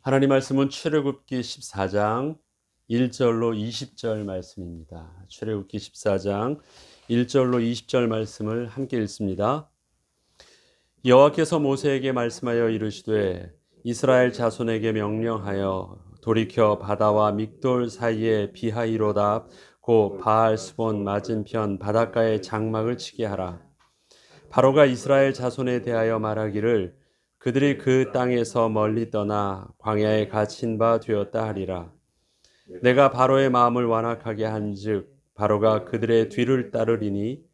하나님 말씀은 출애굽기 14장 1절로 20절 말씀입니다. 출애굽기 14장 1절로 20절 말씀을 함께 읽습니다. 여호와께서 모세에게 말씀하여 이르시되 이스라엘 자손에게 명령하여 돌이켜 바다와 믹돌 사이에 비하이로답 곧 바알스본 맞은편 바닷가에 장막을 치게 하라. 바로가 이스라엘 자손에 대하여 말하기를 그들이 그 땅에서 멀리 떠나 광야에 갇힌 바 되었다 하리라. 내가 바로의 마음을 완악하게 한즉 바로가 그들의 뒤를 따르리니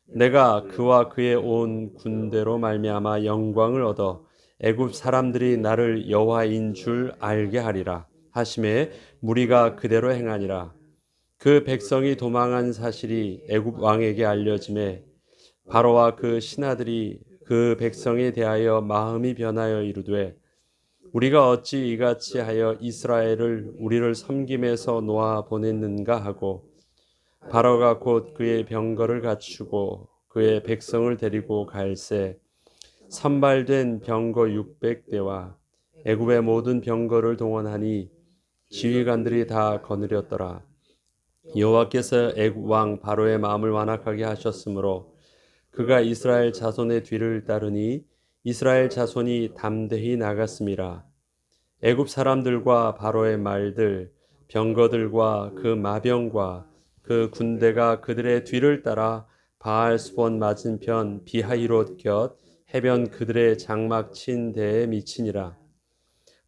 내가 그와 그의 온 군대로 말미암아 영광을 얻어 애굽 사람들이 나를 여호와인 줄 알게 하리라 하심에 무리가 그대로 행하니라. 그 백성이 도망한 사실이 애굽 왕에게 알려짐에 바로와 그 신하들이 그 백성에 대하여 마음이 변하여 이르되 우리가 어찌 이같이 하여 이스라엘을 우리를 섬김에서 놓아 보냈는가 하고 바로가 곧 그의 병거를 갖추고 그의 백성을 데리고 갈새 선발된 병거 600대와 애굽의 모든 병거를 동원하니 지휘관들이 다 거느렸더라. 여호와께서 애굽 왕 바로의 마음을 완악하게 하셨으므로 그가 이스라엘 자손의 뒤를 따르니 이스라엘 자손이 담대히 나갔음이라. 애굽 사람들과 바로의 말들, 병거들과 그 마병과 그 군대가 그들의 뒤를 따라 바알스본 맞은편 비하이롯 곁 해변 그들의 장막 친 데에 미치니라.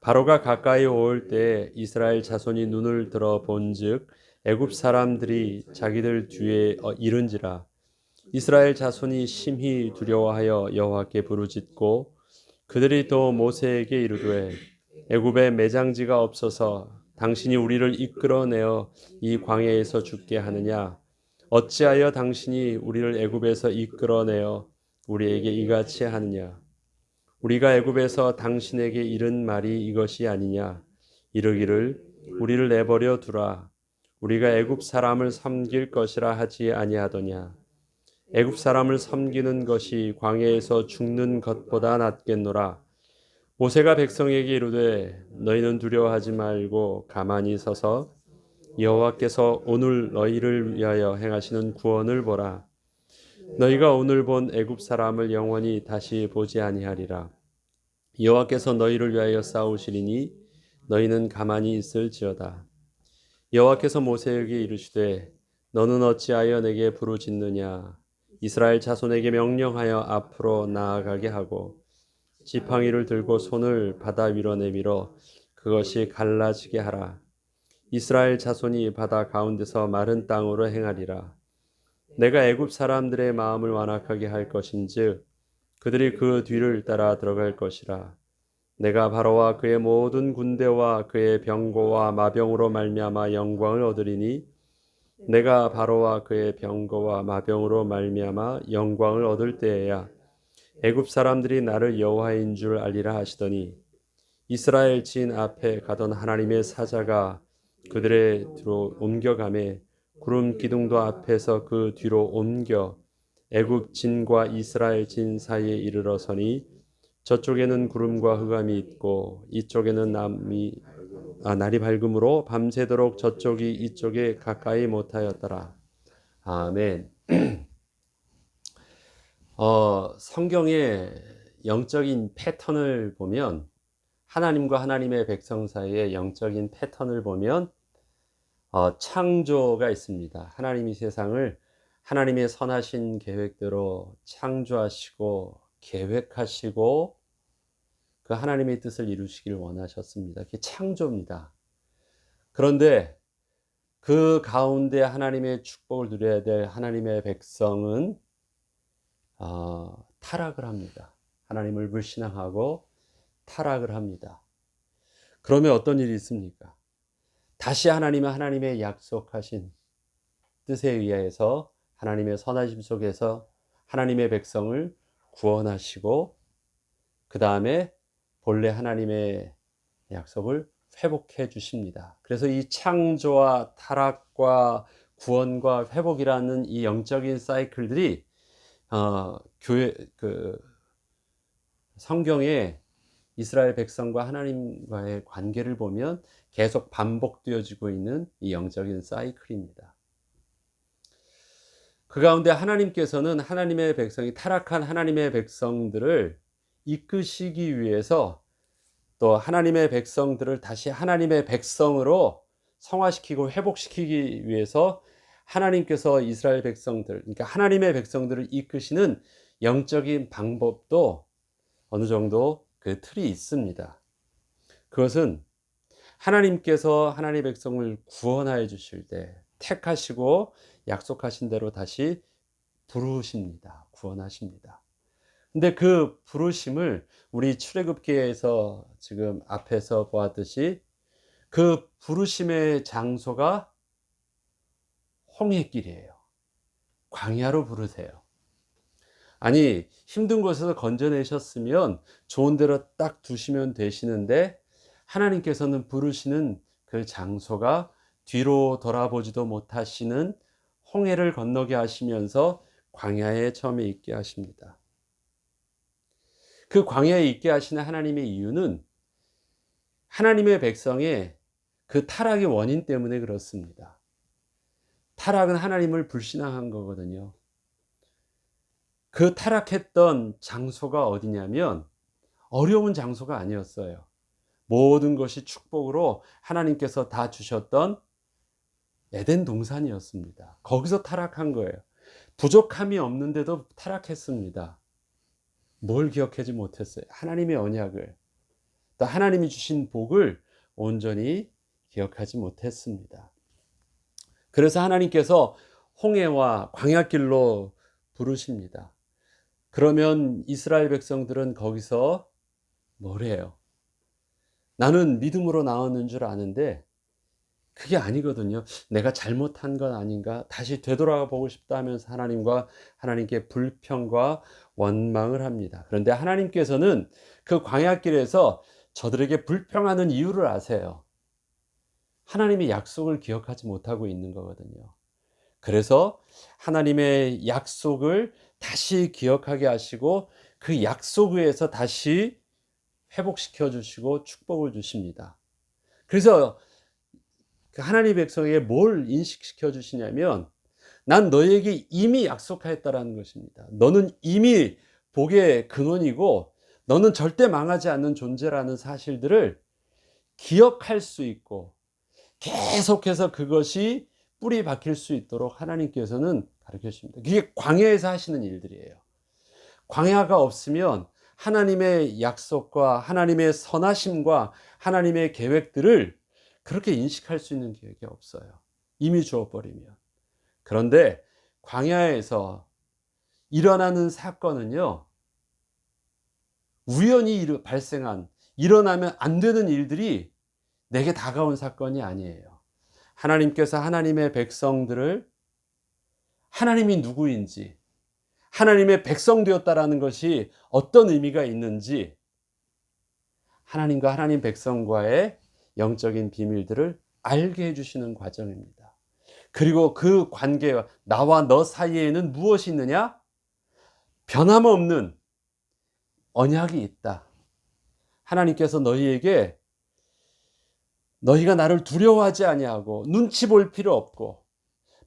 바로가 가까이 올 때 이스라엘 자손이 눈을 들어 본즉 애굽 사람들이 자기들 뒤에 이른지라. 이스라엘 자손이 심히 두려워하여 여호와께 부르짖고 그들이 또 모세에게 이르되 애굽에 매장지가 없어서 당신이 우리를 이끌어내어 이 광야에서 죽게 하느냐 어찌하여 당신이 우리를 애굽에서 이끌어내어 우리에게 이같이 하느냐 우리가 애굽에서 당신에게 이른 말이 이것이 아니냐 이르기를 우리를 내버려 두라 우리가 애굽 사람을 섬길 것이라 하지 아니하더냐 애굽 사람을 섬기는 것이 광야에서 죽는 것보다 낫겠노라. 모세가 백성에게 이르되 너희는 두려워하지 말고 가만히 서서 여호와께서 오늘 너희를 위하여 행하시는 구원을 보라. 너희가 오늘 본 애굽 사람을 영원히 다시 보지 아니하리라. 여호와께서 너희를 위하여 싸우시리니 너희는 가만히 있을지어다. 여호와께서 모세에게 이르시되 너는 어찌하여 내게 부르짖느냐 이스라엘 자손에게 명령하여 앞으로 나아가게 하고 지팡이를 들고 손을 바다 위로 내밀어 그것이 갈라지게 하라. 이스라엘 자손이 바다 가운데서 마른 땅으로 행하리라. 내가 애굽 사람들의 마음을 완악하게 할 것인즉 그들이 그 뒤를 따라 들어갈 것이라. 내가 바로와 그의 모든 군대와 그의 병거와 마병으로 말미암아 영광을 얻으리니 내가 바로와 그의 병거와 마병으로 말미암아 영광을 얻을 때에야 애굽 사람들이 나를 여호와인 줄 알리라 하시더니 이스라엘 진 앞에 가던 하나님의 사자가 그들의 뒤로 옮겨가매 구름 기둥도 앞에서 그 뒤로 옮겨 애굽 진과 이스라엘 진 사이에 이르러서니 저쪽에는 구름과 흑암이 있고 이쪽에는 날이 밝음으로 밤새도록 저쪽이 이쪽에 가까이 못하였더라. 아멘. 성경의 영적인 패턴을 보면 하나님과 하나님의 백성 사이의 영적인 패턴을 보면 창조가 있습니다. 하나님이 세상을 하나님의 선하신 계획대로 창조하시고 계획하시고 그 하나님의 뜻을 이루시길 원하셨습니다. 그게 창조입니다. 그런데 그 가운데 하나님의 축복을 누려야 될 하나님의 백성은 타락을 합니다. 하나님을 불신앙하고 타락을 합니다. 그러면 어떤 일이 있습니까? 다시 하나님은 하나님의 약속하신 뜻에 의해서 하나님의 선하심 속에서 하나님의 백성을 구원하시고 그 다음에 본래 하나님의 약속을 회복해 주십니다. 그래서 이 창조와 타락과 구원과 회복이라는 이 영적인 사이클들이 성경에 이스라엘 백성과 하나님과의 관계를 보면 계속 반복되어지고 있는 이 영적인 사이클입니다. 그 가운데 하나님께서는 하나님의 백성이 타락한 하나님의 백성들을 이끄시기 위해서 또 하나님의 백성들을 다시 하나님의 백성으로 성화시키고 회복시키기 위해서 하나님께서 이스라엘 백성들, 그러니까 하나님의 백성들을 이끄시는 영적인 방법도 어느 정도 그 틀이 있습니다. 그것은 하나님께서 하나님의 백성을 구원하여 주실 때 택하시고 약속하신 대로 다시 부르십니다. 구원하십니다. 근데 그 부르심을 우리 출애굽기에서 지금 앞에서 보았듯이 그 부르심의 장소가 홍해길이에요. 광야로 부르세요. 아니, 힘든 곳에서 건져내셨으면 좋은 데로 딱 두시면 되시는데 하나님께서는 부르시는 그 장소가 뒤로 돌아보지도 못하시는 홍해를 건너게 하시면서 광야에 처음에 있게 하십니다. 그 광야에 있게 하시는 하나님의 이유는 하나님의 백성의 그 타락의 원인 때문에 그렇습니다. 타락은 하나님을 불신앙한 거거든요. 그 타락했던 장소가 어디냐면 어려운 장소가 아니었어요. 모든 것이 축복으로 하나님께서 다 주셨던 에덴 동산이었습니다. 거기서 타락한 거예요. 부족함이 없는데도 타락했습니다. 뭘 기억하지 못했어요? 하나님의 언약을, 또 하나님이 주신 복을 온전히 기억하지 못했습니다. 그래서 하나님께서 홍해와 광야길로 부르십니다. 그러면 이스라엘 백성들은 거기서 뭐래요? 나는 믿음으로 나왔는 줄 아는데 그게 아니거든요. 내가 잘못한 건 아닌가? 다시 되돌아 보고 싶다 하면서 하나님께 불평과 원망을 합니다. 그런데 하나님께서는 그 광야길에서 저들에게 불평하는 이유를 아세요. 하나님의 약속을 기억하지 못하고 있는 거거든요. 그래서 하나님의 약속을 다시 기억하게 하시고 그 약속 위에서 다시 회복시켜 주시고 축복을 주십니다. 그래서 하나님의 백성에게 뭘 인식시켜 주시냐면 난 너에게 이미 약속하였다라는 것입니다. 너는 이미 복의 근원이고 너는 절대 망하지 않는 존재라는 사실들을 기억할 수 있고 계속해서 그것이 뿌리 박힐 수 있도록 하나님께서는 가르쳐 주십니다. 그게 광야에서 하시는 일들이에요. 광야가 없으면 하나님의 약속과 하나님의 선하심과 하나님의 계획들을 그렇게 인식할 수 있는 계획이 없어요. 이미 주어버리면. 그런데 광야에서 일어나는 사건은요, 우연히 발생한, 일어나면 안 되는 일들이 내게 다가온 사건이 아니에요. 하나님께서 하나님의 백성들을 하나님이 누구인지, 하나님의 백성 되었다라는 것이 어떤 의미가 있는지 하나님과 하나님 백성과의 영적인 비밀들을 알게 해주시는 과정입니다. 그리고 그 관계와 나와 너 사이에는 무엇이 있느냐? 변함없는 언약이 있다. 하나님께서 너희에게 너희가 나를 두려워하지 아니하고 눈치 볼 필요 없고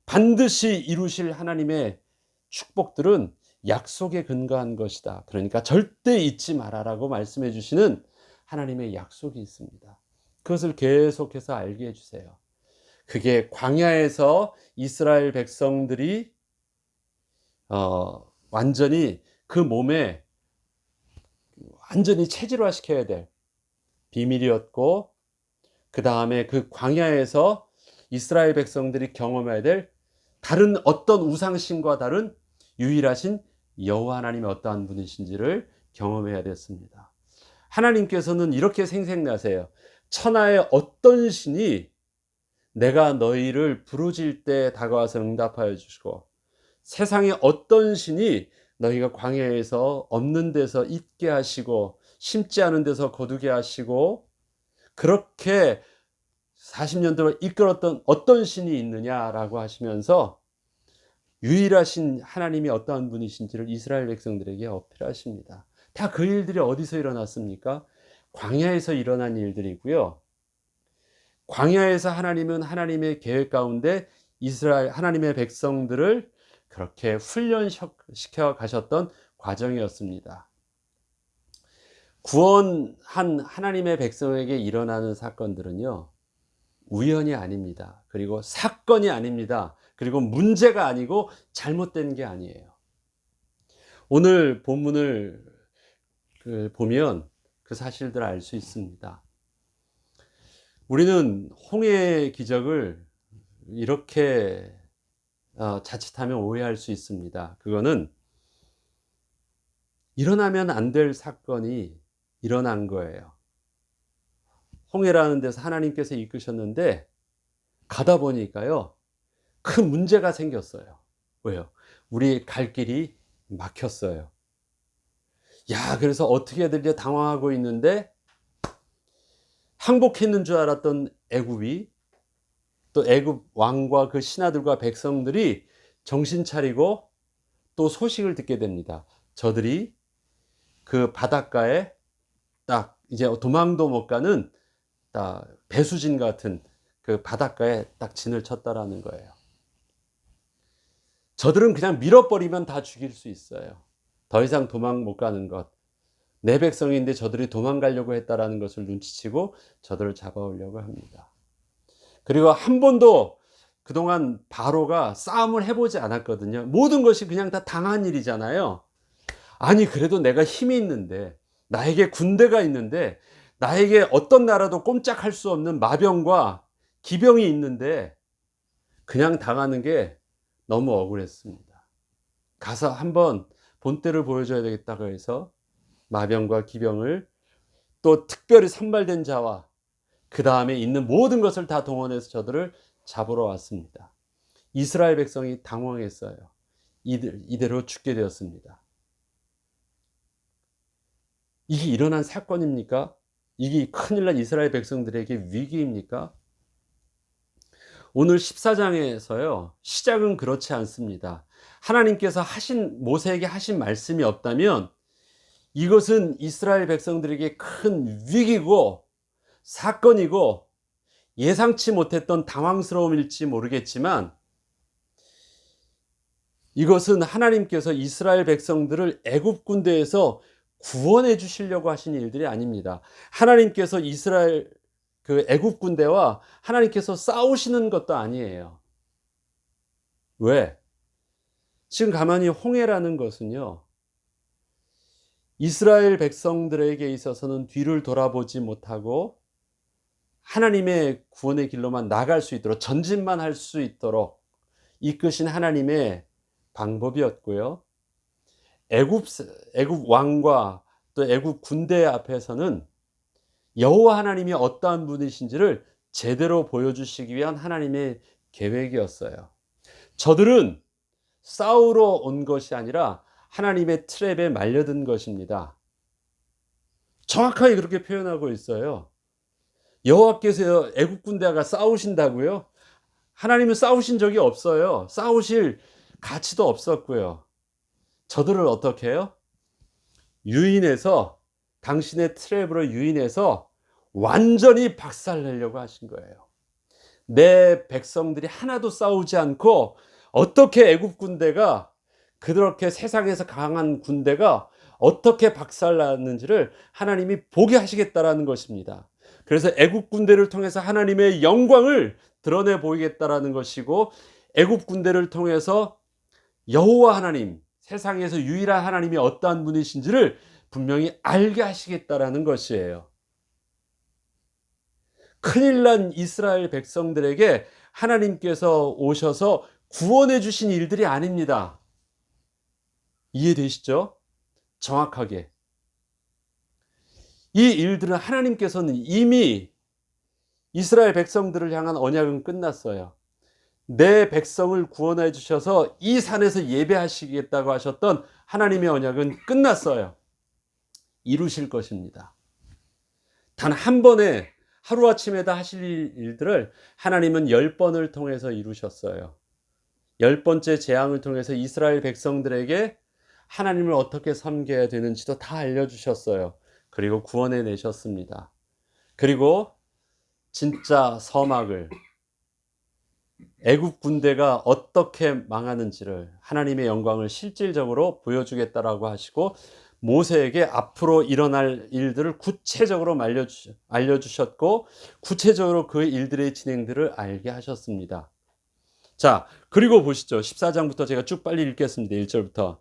반드시 이루실 하나님의 축복들은 약속에 근거한 것이다. 그러니까 절대 잊지 마라라고 말씀해 주시는 하나님의 약속이 있습니다. 그것을 계속해서 알게 해주세요. 그게 광야에서 이스라엘 백성들이 완전히 그 몸에 완전히 체질화시켜야 될 비밀이었고, 그 다음에 그 광야에서 이스라엘 백성들이 경험해야 될 다른 어떤 우상신과 다른 유일하신 여호와 하나님의 어떠한 분이신지를 경험해야 됐습니다. 하나님께서는 이렇게 생생나세요. 천하의 어떤 신이 내가 너희를 부르짖을 때 다가와서 응답하여 주시고 세상의 어떤 신이 너희가 광야에서 없는 데서 있게 하시고 심지 않은 데서 거두게 하시고 그렇게 40년 동안 이끌었던 어떤 신이 있느냐라고 하시면서 유일하신 하나님이 어떠한 분이신지를 이스라엘 백성들에게 어필하십니다. 다 그 일들이 어디서 일어났습니까? 광야에서 일어난 일들이고요. 광야에서 하나님은 하나님의 계획 가운데 이스라엘 하나님의 백성들을 그렇게 훈련시켜 가셨던 과정이었습니다. 구원한 하나님의 백성에게 일어나는 사건들은요, 우연이 아닙니다. 그리고 사건이 아닙니다. 그리고 문제가 아니고 잘못된 게 아니에요. 오늘 본문을 보면 그 사실들을 알 수 있습니다. 우리는 홍해의 기적을 이렇게 자칫하면 오해할 수 있습니다. 그거는 일어나면 안 될 사건이 일어난 거예요. 홍해라는 데서 하나님께서 이끄셨는데 가다 보니까요, 큰 문제가 생겼어요. 왜요? 우리 갈 길이 막혔어요. 야, 그래서 어떻게 해야 될지 당황하고 있는데 항복했는 줄 알았던 애굽이, 또 애굽 왕과 그 신하들과 백성들이 정신 차리고 또 소식을 듣게 됩니다. 저들이 그 바닷가에 딱 이제 도망도 못 가는 딱 배수진 같은 그 바닷가에 딱 진을 쳤다라는 거예요. 저들은 그냥 밀어버리면 다 죽일 수 있어요. 더 이상 도망 못 가는 것. 내 백성인데 저들이 도망가려고 했다라는 것을 눈치채고 저들을 잡아오려고 합니다. 그리고 한 번도 그동안 바로가 싸움을 해보지 않았거든요. 모든 것이 그냥 다 당한 일이잖아요. 아니, 그래도 내가 힘이 있는데, 나에게 군대가 있는데, 나에게 어떤 나라도 꼼짝할 수 없는 마병과 기병이 있는데 그냥 당하는 게 너무 억울했습니다. 가서 한번 본때를 보여줘야 되겠다고 해서 마병과 기병을, 또 특별히 선발된 자와 그 다음에 있는 모든 것을 다 동원해서 저들을 잡으러 왔습니다. 이스라엘 백성이 당황했어요. 이대로 죽게 되었습니다. 이게 일어난 사건입니까? 이게 큰일 난 이스라엘 백성들에게 위기입니까? 오늘 14장에서요, 시작은 그렇지 않습니다. 하나님께서 모세에게 하신 말씀이 없다면 이것은 이스라엘 백성들에게 큰 위기고 사건이고 예상치 못했던 당황스러움일지 모르겠지만, 이것은 하나님께서 이스라엘 백성들을 애굽 군대에서 구원해 주시려고 하신 일들이 아닙니다. 하나님께서 이스라엘 그 애굽 군대와 하나님께서 싸우시는 것도 아니에요. 왜? 지금 가만히 홍해라는 것은요, 이스라엘 백성들에게 있어서는 뒤를 돌아보지 못하고 하나님의 구원의 길로만 나갈 수 있도록, 전진만 할 수 있도록 이끄신 하나님의 방법이었고요. 애굽 왕과 또 애굽 군대 앞에서는 여호와 하나님이 어떠한 분이신지를 제대로 보여주시기 위한 하나님의 계획이었어요. 저들은 싸우러 온 것이 아니라 하나님의 트랩에 말려든 것입니다. 정확하게 그렇게 표현하고 있어요. 여호와께서 애굽 군대가 싸우신다고요? 하나님은 싸우신 적이 없어요. 싸우실 가치도 없었고요. 저들을 어떻게 해요? 유인해서, 당신의 트랩으로 유인해서 완전히 박살내려고 하신 거예요. 내 백성들이 하나도 싸우지 않고 어떻게 애굽 군대가, 그렇게 세상에서 강한 군대가 어떻게 박살났는지를 하나님이 보게 하시겠다라는 것입니다. 그래서 애굽 군대를 통해서 하나님의 영광을 드러내 보이겠다라는 것이고, 애굽 군대를 통해서 여호와 하나님, 세상에서 유일한 하나님이 어떠한 분이신지를 분명히 알게 하시겠다라는 것이에요. 큰일 난 이스라엘 백성들에게 하나님께서 오셔서 구원해 주신 일들이 아닙니다. 이해되시죠? 정확하게. 이 일들은 하나님께서는 이미 이스라엘 백성들을 향한 언약은 끝났어요. 내 백성을 구원해 주셔서 이 산에서 예배하시겠다고 하셨던 하나님의 언약은 끝났어요. 이루실 것입니다. 단 한 번에 하루아침에 다 하실 일들을 하나님은 10번을 통해서 이루셨어요. 10번째 재앙을 통해서 이스라엘 백성들에게 하나님을 어떻게 섬겨야 되는지도 다 알려주셨어요. 그리고 구원해 내셨습니다. 그리고 진짜 서막을, 애굽 군대가 어떻게 망하는지를, 하나님의 영광을 실질적으로 보여주겠다라고 하시고 모세에게 앞으로 일어날 일들을 구체적으로 알려주셨고 구체적으로 그 일들의 진행들을 알게 하셨습니다. 자, 그리고 보시죠. 14장부터 제가 쭉 빨리 읽겠습니다. 1절부터.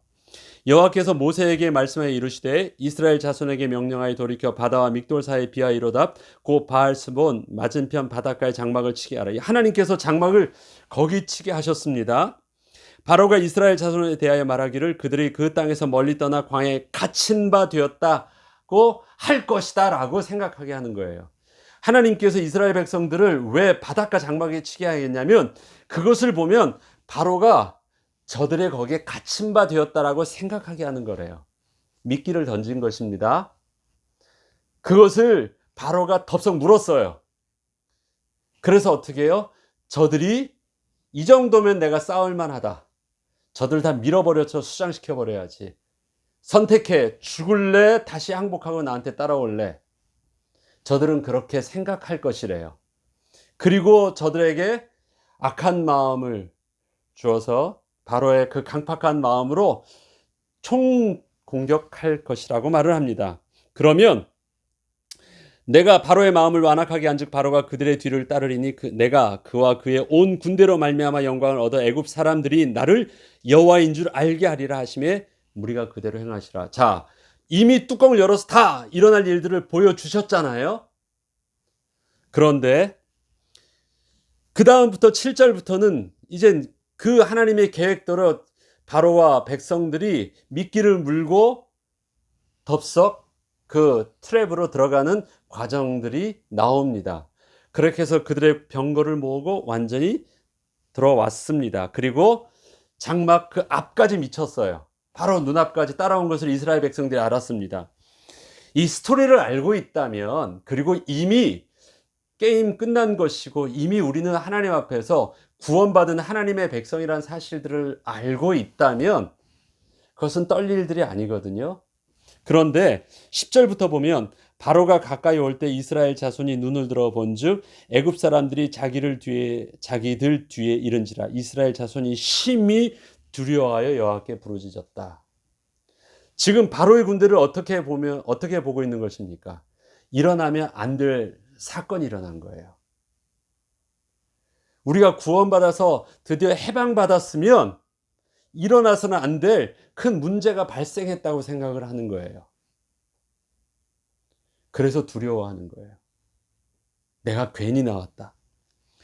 여호와께서 모세에게 말씀하여 이르시되 이스라엘 자손에게 명령하여 돌이켜 바다와 믹돌 사이에 비하이로답 곧 바알스본 맞은편 바닷가에 장막을 치게 하라. 하나님께서 장막을 거기 치게 하셨습니다. 바로가 이스라엘 자손에 대하여 말하기를 그들이 그 땅에서 멀리 떠나 광야에 갇힌 바 되었다고 할 것이다 라고 생각하게 하는 거예요. 하나님께서 이스라엘 백성들을 왜 바닷가 장막에 치게 하겠냐면 그것을 보면 바로가 저들의 거기에 갇힌 바 되었다라고 생각하게 하는 거래요. 미끼를 던진 것입니다. 그것을 바로가 덥석 물었어요. 그래서 어떻게 해요? 저들이 이 정도면 내가 싸울 만하다. 저들 다 밀어버려서 수장시켜버려야지. 선택해. 죽을래? 다시 항복하고 나한테 따라올래? 저들은 그렇게 생각할 것이래요. 그리고 저들에게 악한 마음을 주어서 바로의 그 강팍한 마음으로 총 공격할 것이라고 말을 합니다. 그러면 내가 바로의 마음을 완악하게 한즉 바로가 그들의 뒤를 따르리니 내가 그와 그의 온 군대로 말미암아 영광을 얻어 애굽 사람들이 나를 여호와인 줄 알게 하리라 하심에 무리가 그대로 행하시라. 자, 이미 뚜껑을 열어서 다 일어날 일들을 보여주셨잖아요. 그런데 그 다음부터 7절부터는 이제 그 하나님의 계획대로 바로와 백성들이 미끼를 물고 덥석 그 트랩으로 들어가는 과정들이 나옵니다. 그렇게 해서 그들의 병거를 모으고 완전히 들어왔습니다. 그리고 장막 그 앞까지 미쳤어요. 바로 눈앞까지 따라온 것을 이스라엘 백성들이 알았습니다. 이 스토리를 알고 있다면, 그리고 이미 게임 끝난 것이고 이미 우리는 하나님 앞에서 구원받은 하나님의 백성이라는 사실들을 알고 있다면 그것은 떨릴 일들이 아니거든요. 그런데 10절부터 보면 바로가 가까이 올 때 이스라엘 자손이 눈을 들어 본즉 애굽 사람들이 자기들 뒤에 이른지라 이스라엘 자손이 심히 두려워하여 여호와께 부르짖었다. 지금 바로의 군대를 어떻게 보고 있는 것입니까? 일어나면 안 될 사건이 일어난 거예요. 우리가 구원받아서 드디어 해방받았으면 일어나서는 안 될 큰 문제가 발생했다고 생각을 하는 거예요. 그래서 두려워하는 거예요. 내가 괜히 나왔다.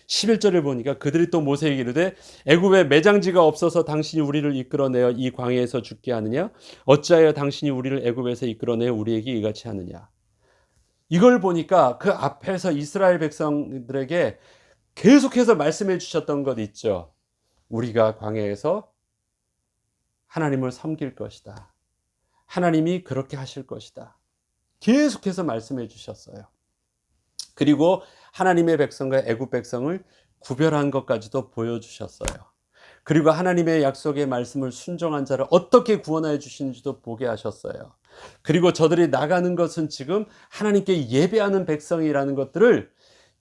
11절을 보니까 그들이 또 모세에게 이르되 애굽에 매장지가 없어서 당신이 우리를 이끌어내어 이 광야에서 죽게 하느냐? 어찌하여 당신이 우리를 애굽에서 이끌어내어 우리에게 이같이 하느냐? 이걸 보니까 그 앞에서 이스라엘 백성들에게 계속해서 말씀해 주셨던 것 있죠. 우리가 광야에서 하나님을 섬길 것이다. 하나님이 그렇게 하실 것이다. 계속해서 말씀해 주셨어요. 그리고 하나님의 백성과 애굽 백성을 구별한 것까지도 보여주셨어요. 그리고 하나님의 약속의 말씀을 순종한 자를 어떻게 구원하여 주시는지도 보게 하셨어요. 그리고 저들이 나가는 것은 지금 하나님께 예배하는 백성이라는 것들을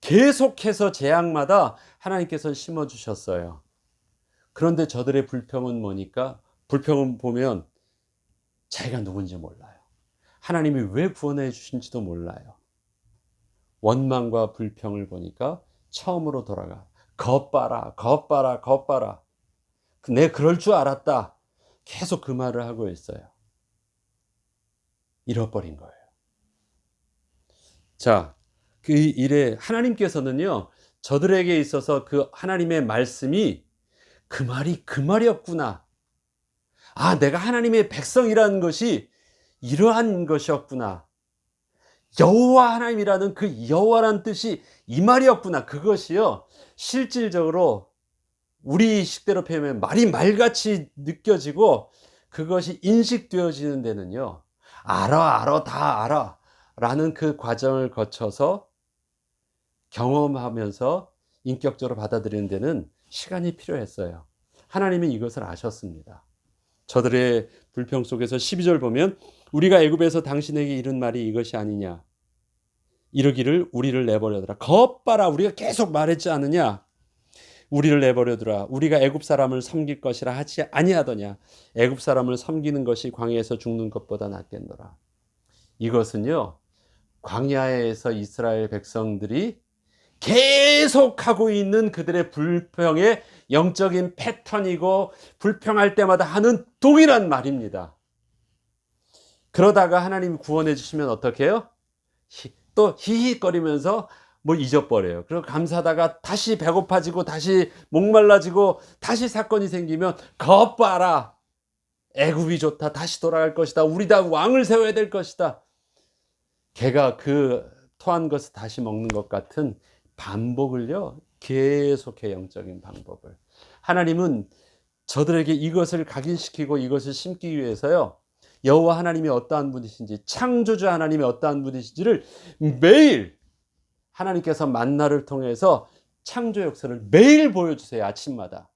계속해서 재앙마다 하나님께서 심어주셨어요. 그런데 저들의 불평은 뭐니까? 불평은 보면 자기가 누군지 몰라요. 하나님이 왜 구원해 주신지도 몰라요. 원망과 불평을 보니까 처음으로 돌아가. 겉봐라, 겉봐라, 겉봐라. 내 그럴 줄 알았다. 계속 그 말을 하고 있어요. 잃어버린 거예요. 자, 그 일에 하나님께서는요, 저들에게 있어서 그 하나님의 말씀이 그 말이 그 말이었구나. 아, 내가 하나님의 백성이라는 것이 이러한 것이었구나. 여호와 하나님이라는 그 여호와라는 뜻이 이 말이었구나. 그것이요, 실질적으로 우리 식대로 표현하면 말이 말같이 느껴지고 그것이 인식되어지는 데는요, 알아, 다 알아 라는 그 과정을 거쳐서 경험하면서 인격적으로 받아들이는 데는 시간이 필요했어요. 하나님이 이것을 아셨습니다. 저들의 불평 속에서 12절 보면 우리가 애굽에서 당신에게 이른 말이 이것이 아니냐. 이르기를 우리를 내버려두라. 겉봐라 우리가 계속 말했지 않느냐. 우리를 내버려두라. 우리가 애굽 사람을 섬길 것이라 하지 아니하더냐. 애굽 사람을 섬기는 것이 광야에서 죽는 것보다 낫겠노라. 이것은요. 광야에서 이스라엘 백성들이 계속하고 있는 그들의 불평의 영적인 패턴이고 불평할 때마다 하는 동일한 말입니다. 그러다가 하나님 구원해 주시면 어떻게 해요? 또 히히거리면서 뭐 잊어버려요. 그리고 감사하다가 다시 배고파지고 다시 목말라지고 다시 사건이 생기면 것 봐라. 애굽이 좋다. 다시 돌아갈 것이다. 우리 다 왕을 세워야 될 것이다. 개가 그 토한 것을 다시 먹는 것 같은 반복을요. 계속해 영적인 방법을. 하나님은 저들에게 이것을 각인시키고 이것을 심기 위해서요. 여호와 하나님이 어떠한 분이신지 창조주 하나님이 어떠한 분이신지를 매일 하나님께서 만나를 통해서 창조 역사를 매일 보여주세요. 아침마다.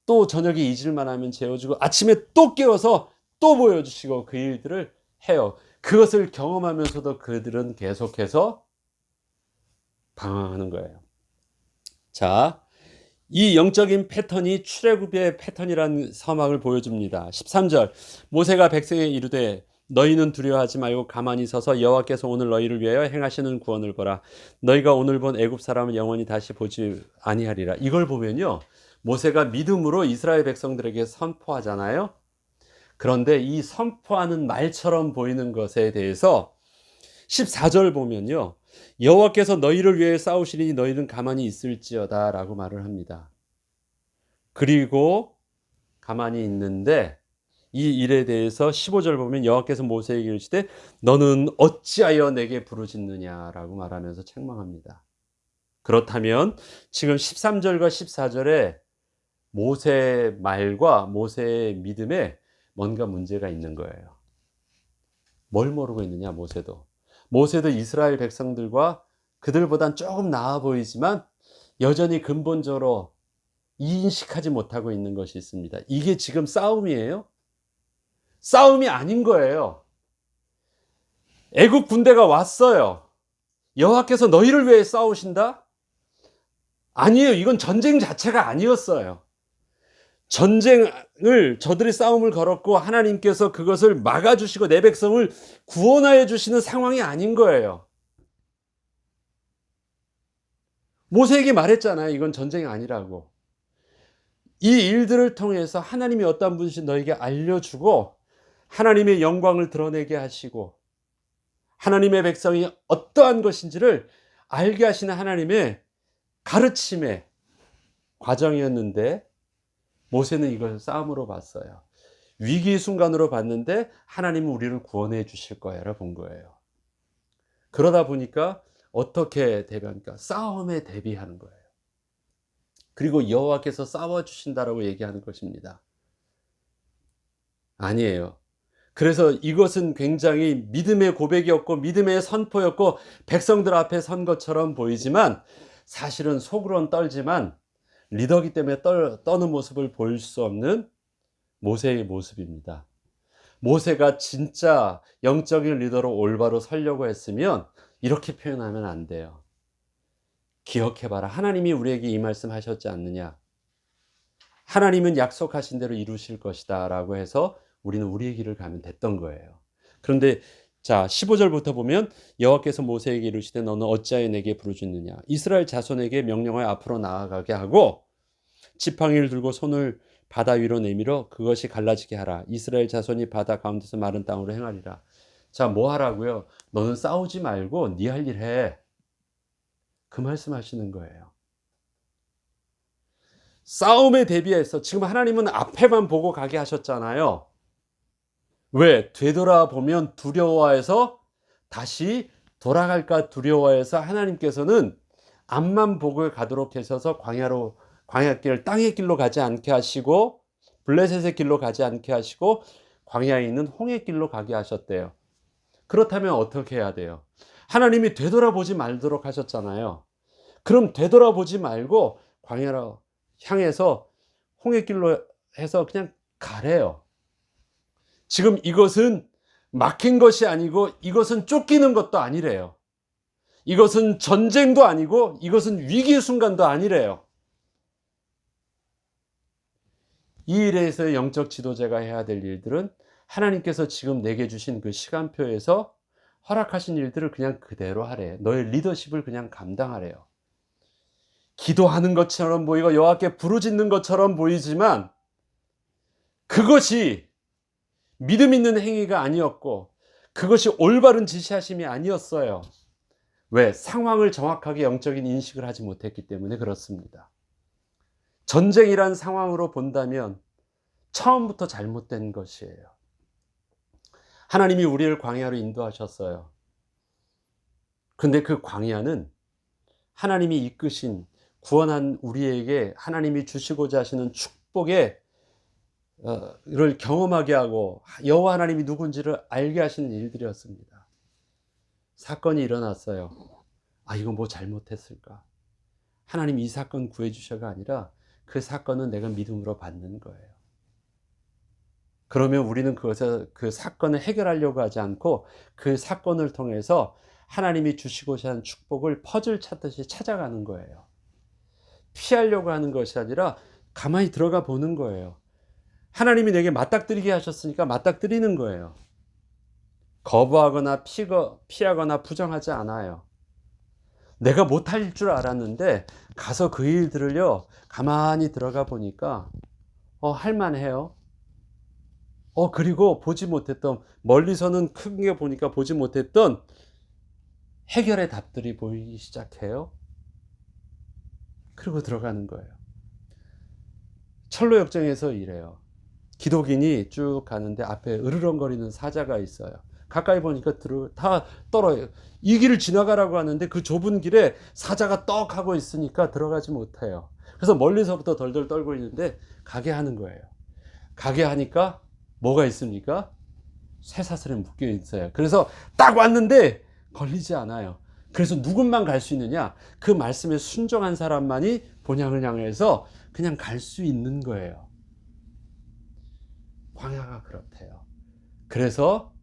또 저녁에 잊을만 하면 재워주고 아침에 또 깨워서 또 보여주시고 그 일들을 해요. 그것을 경험하면서도 그들은 계속해서 방황하는 거예요. 자, 이 영적인 패턴이 출애굽의 패턴이라는 서막을 보여줍니다. 13절 모세가 백성에게 이르되 너희는 두려워하지 말고 가만히 서서 여호와께서 오늘 너희를 위하여 행하시는 구원을 보라. 너희가 오늘 본 애굽 사람을 영원히 다시 보지 아니하리라. 이걸 보면요. 모세가 믿음으로 이스라엘 백성들에게 선포하잖아요. 그런데 이 선포하는 말처럼 보이는 것에 대해서 14절 보면요. 여호와께서 너희를 위해 싸우시리니 너희는 가만히 있을지어다 라고 말을 합니다. 그리고 가만히 있는데 이 일에 대해서 15절 보면 여호와께서 모세에게 이르시되 너는 어찌하여 내게 부르짖느냐라고 말하면서 책망합니다. 그렇다면 지금 13절과 14절에 모세의 말과 모세의 믿음에 뭔가 문제가 있는 거예요. 뭘 모르고 있느냐 모세도. 모세도 이스라엘 백성들과 그들보단 조금 나아 보이지만 여전히 근본적으로 인식하지 못하고 있는 것이 있습니다. 이게 지금 싸움이에요? 싸움이 아닌 거예요. 애국 군대가 왔어요. 여호와께서 너희를 위해 싸우신다? 아니에요. 이건 전쟁 자체가 아니었어요. 전쟁을 저들이 싸움을 걸었고 하나님께서 그것을 막아주시고 내 백성을 구원하여 주시는 상황이 아닌 거예요. 모세에게 말했잖아요. 이건 전쟁이 아니라고. 이 일들을 통해서 하나님이 어떤 분이신지 너에게 알려주고 하나님의 영광을 드러내게 하시고 하나님의 백성이 어떠한 것인지를 알게 하시는 하나님의 가르침의 과정이었는데 모세는 이걸 싸움으로 봤어요. 위기 순간으로 봤는데 하나님은 우리를 구원해 주실 거야라고 본 거예요. 그러다 보니까 어떻게 대비합니까? 싸움에 대비하는 거예요. 그리고 여호와께서 싸워주신다라고 얘기하는 것입니다. 아니에요. 그래서 이것은 굉장히 믿음의 고백이었고 믿음의 선포였고 백성들 앞에 선 것처럼 보이지만 사실은 속으로는 떨지만 리더기 때문에 떠는 모습을 보일 수 없는 모세의 모습입니다. 모세가 진짜 영적인 리더로 올바로 서려고 했으면 이렇게 표현하면 안 돼요. 기억해봐라. 하나님이 우리에게 이 말씀 하셨지 않느냐. 하나님은 약속하신 대로 이루실 것이다 라고 해서 우리는 우리의 길을 가면 됐던 거예요. 그런데 자 15절부터 보면 여호와께서 모세에게 이르시되 너는 어찌하여 내게 부르짖느냐. 이스라엘 자손에게 명령하여 앞으로 나아가게 하고 지팡이를 들고 손을 바다 위로 내밀어 그것이 갈라지게 하라. 이스라엘 자손이 바다 가운데서 마른 땅으로 행하리라. 자, 뭐 하라고요? 너는 싸우지 말고 네 할 일 해. 그 말씀하시는 거예요. 싸움에 대비해서 지금 하나님은 앞에만 보고 가게 하셨잖아요. 왜? 되돌아보면 두려워해서 다시 돌아갈까 두려워해서 하나님께서는 앞만 보고 가도록 하셔서 광야길 땅의 길로 가지 않게 하시고 블레셋의 길로 가지 않게 하시고 광야에 있는 홍해 길로 가게 하셨대요. 그렇다면 어떻게 해야 돼요? 하나님이 되돌아보지 말도록 하셨잖아요. 그럼 되돌아보지 말고 광야로 향해서 홍해 길로 해서 그냥 가래요. 지금 이것은 막힌 것이 아니고 이것은 쫓기는 것도 아니래요. 이것은 전쟁도 아니고 이것은 위기의 순간도 아니래요. 이 일에서 영적 지도자가 해야 될 일들은 하나님께서 지금 내게 주신 그 시간표에서 허락하신 일들을 그냥 그대로 하래. 너의 리더십을 그냥 감당하래요. 기도하는 것처럼 보이고 여호와께 부르짖는 것처럼 보이지만 그것이 믿음 있는 행위가 아니었고 그것이 올바른 지시하심이 아니었어요. 왜? 상황을 정확하게 영적인 인식을 하지 못했기 때문에 그렇습니다. 전쟁이란 상황으로 본다면 처음부터 잘못된 것이에요. 하나님이 우리를 광야로 인도하셨어요. 근데 그 광야는 하나님이 이끄신 구원한 우리에게 하나님이 주시고자 하시는 축복의 를 경험하게 하고 여호와 하나님이 누군지를 알게 하시는 일들이었습니다. 사건이 일어났어요. 아, 이건 뭐 잘못했을까? 하나님이 이 사건 구해주셔가 아니라 그 사건은 내가 믿음으로 받는 거예요. 그러면 우리는 그 사건을 해결하려고 하지 않고 그 사건을 통해서 하나님이 주시고자 하는 축복을 퍼즐 찾듯이 찾아가는 거예요. 피하려고 하는 것이 아니라 가만히 들어가 보는 거예요. 하나님이 내게 맞닥뜨리게 하셨으니까 맞닥뜨리는 거예요. 거부하거나 피하거나 부정하지 않아요. 내가 못할 줄 알았는데 가서 그 일들을요 가만히 들어가 보니까 할만해요. 그리고 보지 못했던, 멀리서는 크게 보니까 보지 못했던 해결의 답들이 보이기 시작해요. 그리고 들어가는 거예요. 철로 역정에서 이래요. 기독인이 쭉 가는데 앞에 으르렁거리는 사자가 있어요. 가까이 보니까 다 떨어요. 이 길을 지나가라고 하는데 그 좁은 길에 사자가 떡 하고 있으니까 들어가지 못해요. 그래서 멀리서부터 덜덜 떨고 있는데 가게 하는 거예요. 가게 하니까 뭐가 있습니까? 쇠사슬에 묶여 있어요. 그래서 딱 왔는데 걸리지 않아요. 그래서 누군만 갈 수 있느냐? 그 말씀에 순종한 사람만이 본향을 향해서 그냥 갈 수 있는 거예요. 광야가 그렇대요. 그래서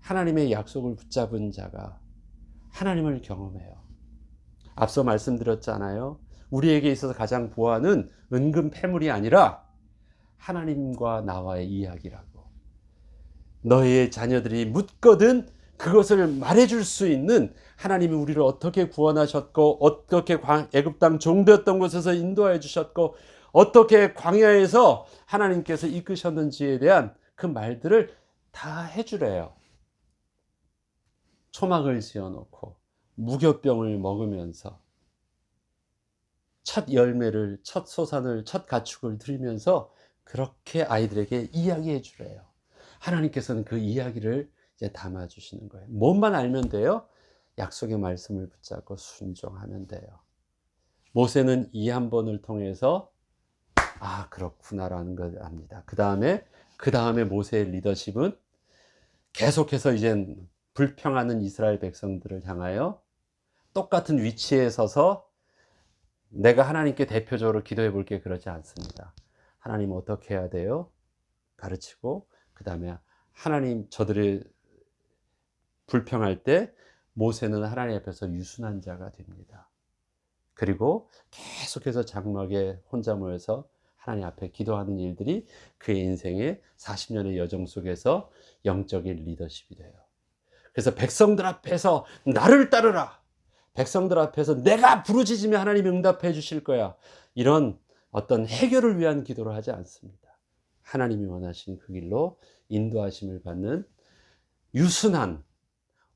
하나님의 약속을 붙잡은 자가 하나님을 경험해요. 앞서 말씀드렸잖아요. 우리에게 있어서 가장 보안은 은근 패물이 아니라 하나님과 나와의 이야기라고. 너희의 자녀들이 묻거든 그것을 말해줄 수 있는, 하나님이 우리를 어떻게 구원하셨고 어떻게 애굽 땅 종되었던 곳에서 인도해 주셨고 어떻게 광야에서 하나님께서 이끄셨는지에 대한 그 말들을 다 해주래요. 초막을 지어놓고 무교병을 먹으면서 첫 열매를, 첫 소산을, 첫 가축을 드리면서 그렇게 아이들에게 이야기해 주래요. 하나님께서는 그 이야기를 이제 담아주시는 거예요. 뭔만 알면 돼요? 약속의 말씀을 붙잡고 순종하면 돼요. 모세는 이 한 번을 통해서 그렇구나라는 걸 압니다. 그 다음에 모세의 리더십은 계속해서 이젠 불평하는 이스라엘 백성들을 향하여 똑같은 위치에 서서 내가 하나님께 대표적으로 기도해 볼게, 그러지 않습니다. 하나님 어떻게 해야 돼요? 가르치고, 그 다음에 하나님, 저들이 불평할 때 모세는 하나님 앞에서 유순한 자가 됩니다. 그리고 계속해서 장막에 혼자 모여서 하나님 앞에 기도하는 일들이 그의 인생의 40년의 여정 속에서 영적인 리더십이 돼요. 그래서 백성들 앞에서 나를 따르라, 백성들 앞에서 내가 부르짖으면 하나님이 응답해 주실 거야, 이런 어떤 해결을 위한 기도를 하지 않습니다. 하나님이 원하신 그 길로 인도하심을 받는 유순한,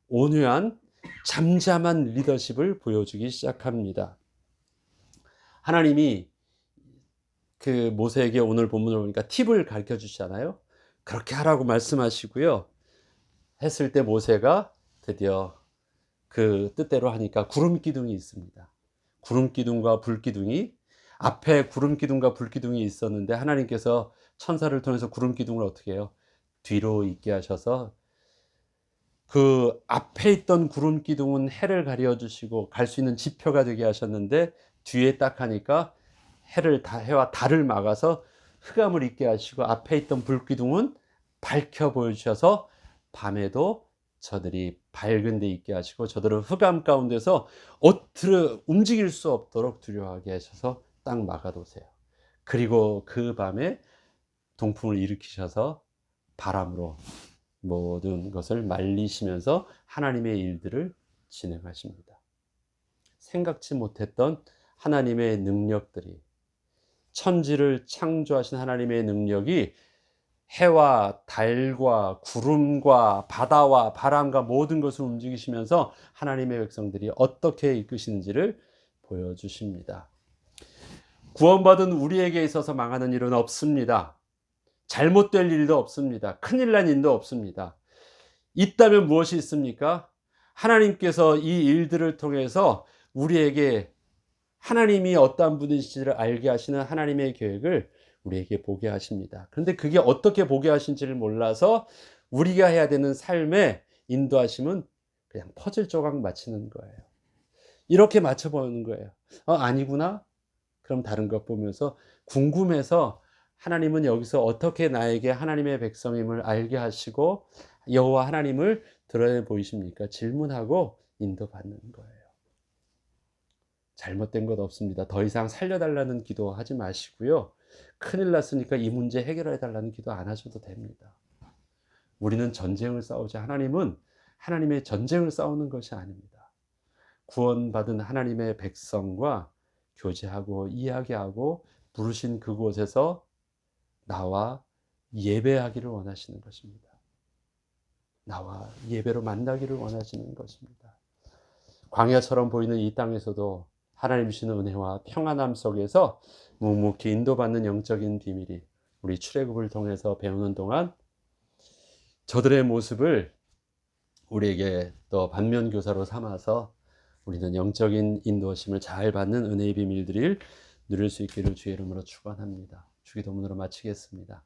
온유한, 잠잠한 리더십을 보여주기 시작합니다. 하나님이 그 모세에게 오늘 본문을 보니까 팁을 가르쳐 주시잖아요. 그렇게 하라고 말씀하시고요. 했을 때 모세가 드디어 그 뜻대로 하니까 구름 기둥이 있습니다. 구름 기둥과 불 기둥이, 앞에 구름 기둥과 불 기둥이 있었는데 하나님께서 천사를 통해서 구름 기둥을 어떻게 해요? 뒤로 있게 하셔서 그 앞에 있던 구름 기둥은 해를 가려 주시고 갈 수 있는 지표가 되게 하셨는데, 뒤에 딱 하니까 해와 달을 막아서 흑암을 있게 하시고, 앞에 있던 불 기둥은 밝혀 보여주셔서 밤에도 저들이 밝은 데 있게 하시고 저들을 흑암 가운데서 엎드려 움직일 수 없도록 두려워하게 하셔서 딱 막아두세요. 그리고 그 밤에 동풍을 일으키셔서 바람으로 모든 것을 말리시면서 하나님의 일들을 진행하십니다. 생각지 못했던 하나님의 능력들이, 천지를 창조하신 하나님의 능력이 해와 달과 구름과 바다와 바람과 모든 것을 움직이시면서 하나님의 백성들이 어떻게 이끄시는지를 보여주십니다. 구원받은 우리에게 있어서 망하는 일은 없습니다. 잘못될 일도 없습니다. 큰일 난 일도 없습니다. 있다면 무엇이 있습니까? 하나님께서 이 일들을 통해서 우리에게 하나님이 어떠한 분이신지를 알게 하시는 하나님의 계획을 우리에게 보게 하십니다. 그런데 그게 어떻게 보게 하신지를 몰라서 우리가 해야 되는 삶의 인도하심은 그냥 퍼즐 조각 맞추는 거예요. 이렇게 맞춰보는 거예요. 아니구나? 그럼 다른 것 보면서 궁금해서 하나님은 여기서 어떻게 나에게 하나님의 백성임을 알게 하시고 여호와 하나님을 드러내 보이십니까? 질문하고 인도받는 거예요. 잘못된 것 없습니다. 더 이상 살려달라는 기도하지 마시고요. 큰일 났으니까 이 문제 해결해 달라는 기도 안 하셔도 됩니다. 우리는 전쟁을 싸우지 하나님은 하나님의 전쟁을 싸우는 것이 아닙니다. 구원받은 하나님의 백성과 교제하고 이야기하고 부르신 그곳에서 나와 예배하기를 원하시는 것입니다. 나와 예배로 만나기를 원하시는 것입니다. 광야처럼 보이는 이 땅에서도 하나님 주시는 은혜와 평안함 속에서 묵묵히 인도받는 영적인 비밀이 우리 출애굽을 통해서 배우는 동안 저들의 모습을 우리에게 또 반면교사로 삼아서 우리는 영적인 인도심을 잘 받는 은혜의 비밀들을 누릴 수 있기를 주의 이름으로 축원합니다. 주기도문으로 마치겠습니다.